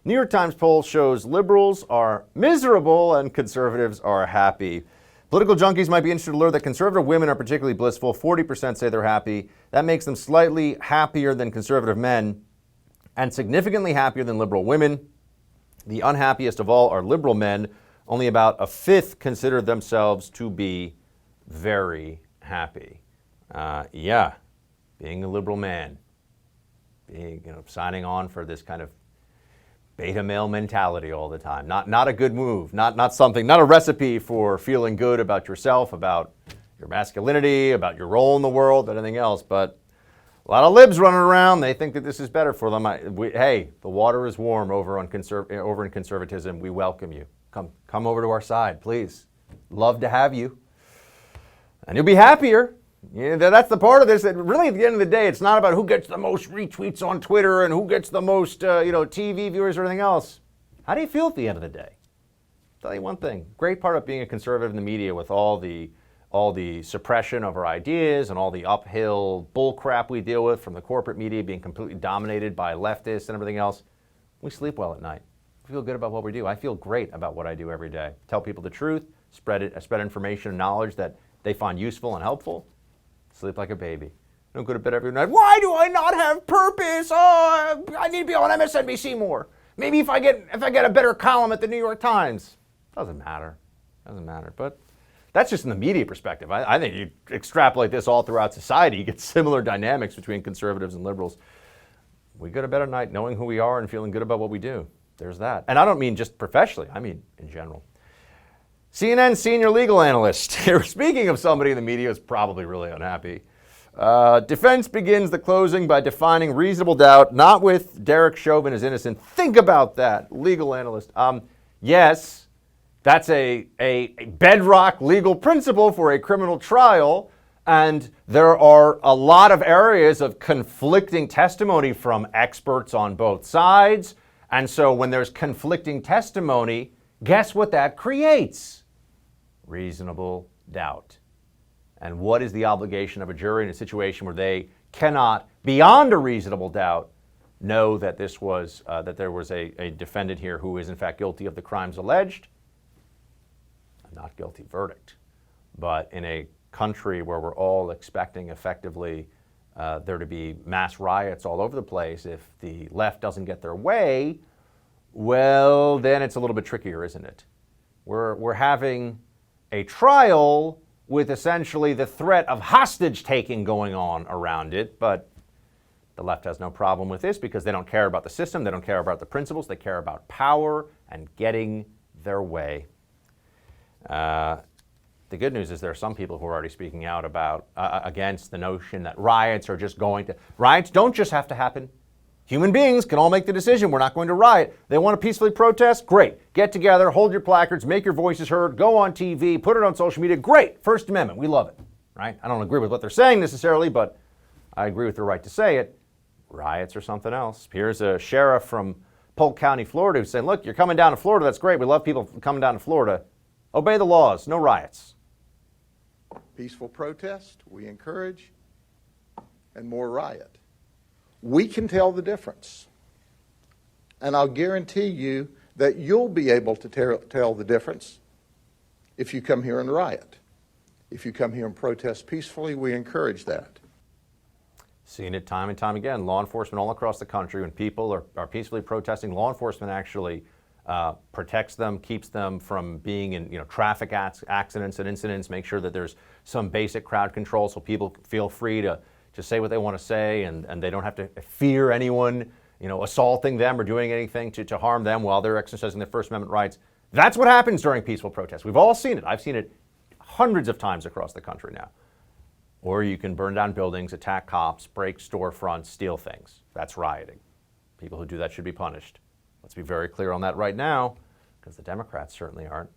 New York Times poll shows liberals are miserable and conservatives are happy. Political junkies might be interested to learn that conservative women are particularly blissful. 40% say they're happy. That makes them slightly happier than conservative men and significantly happier than liberal women. The unhappiest of all are liberal men. Only about a fifth consider themselves to be very happy. Being a liberal man, signing on for this kind of beta male mentality all the time. Not a good move, not a recipe for feeling good about yourself, about your masculinity, about your role in the world, anything else. But a lot of libs running around, they think that this is better for them. Hey, the water is warm over in conservatism. We welcome you. Come over to our side, please. Love to have you. And you'll be happier. That's the part of this that really at the end of the day, it's not about who gets the most retweets on Twitter and who gets the most TV viewers or anything else. How do you feel at the end of the day? I'll tell you one thing. Great part of being a conservative in the media with all the suppression of our ideas and all the uphill bull crap we deal with from the corporate media being completely dominated by leftists and everything else. We sleep well at night. We feel good about what we do. I feel great about what I do every day. Tell people the truth, spread information and knowledge that they find useful and helpful. Sleep like a baby. Don't go to bed every night. Why do I not have purpose? Oh, I need to be on MSNBC more. Maybe if I get a better column at the New York Times. Doesn't matter. But that's just in the media perspective. I think you extrapolate this all throughout society, you get similar dynamics between conservatives and liberals. We go to bed at night knowing who we are and feeling good about what we do. There's that. And I don't mean just professionally. I mean in general. CNN senior legal analyst. Speaking of somebody in the media who's probably really unhappy. Defense begins the closing by defining reasonable doubt, not with Derek Chauvin as innocent. Think about that, legal analyst. Yes, that's a bedrock legal principle for a criminal trial, and there are a lot of areas of conflicting testimony from experts on both sides. And so when there's conflicting testimony, guess what that creates? Reasonable doubt. And what is the obligation of a jury in a situation where they cannot, beyond a reasonable doubt, know that there was a defendant here who is in fact guilty of the crimes alleged? A not guilty verdict. But in a country where we're all expecting effectively there to be mass riots all over the place, if the left doesn't get their way, well, then it's a little bit trickier, isn't it? We're having a trial with essentially the threat of hostage taking going on around it, but the left has no problem with this because they don't care about the system, they don't care about the principles, they care about power and getting their way. The good news is there are some people who are already speaking out about against the notion that riots don't just have to happen. Human beings can all make the decision. We're not going to riot. They want to peacefully protest? Great. Get together, hold your placards, make your voices heard, go on TV, put it on social media. Great. First Amendment. We love it. Right? I don't agree with what they're saying necessarily, but I agree with their right to say it. Riots or something else. Here's a sheriff from Polk County, Florida, who's saying, look, you're coming down to Florida. That's great. We love people coming down to Florida. Obey the laws. No riots. Peaceful protest, we encourage, and more riot. We can tell the difference. And I'll guarantee you that you'll be able to tell the difference if you come here and riot. If you come here and protest peacefully, we encourage that. Seen it time and time again. Law enforcement all across the country, when people are peacefully protesting, law enforcement actually protects them, keeps them from being in traffic accidents and incidents, make sure that there's some basic crowd control so people feel free to just say what they want to say and they don't have to fear anyone assaulting them or doing anything to harm them while they're exercising their First Amendment rights. That's what happens during peaceful protests. We've all seen it. I've seen it hundreds of times across the country now. Or you can burn down buildings, attack cops, break storefronts, steal things. That's rioting. People who do that should be punished. Let's be very clear on that right now, because the Democrats certainly aren't.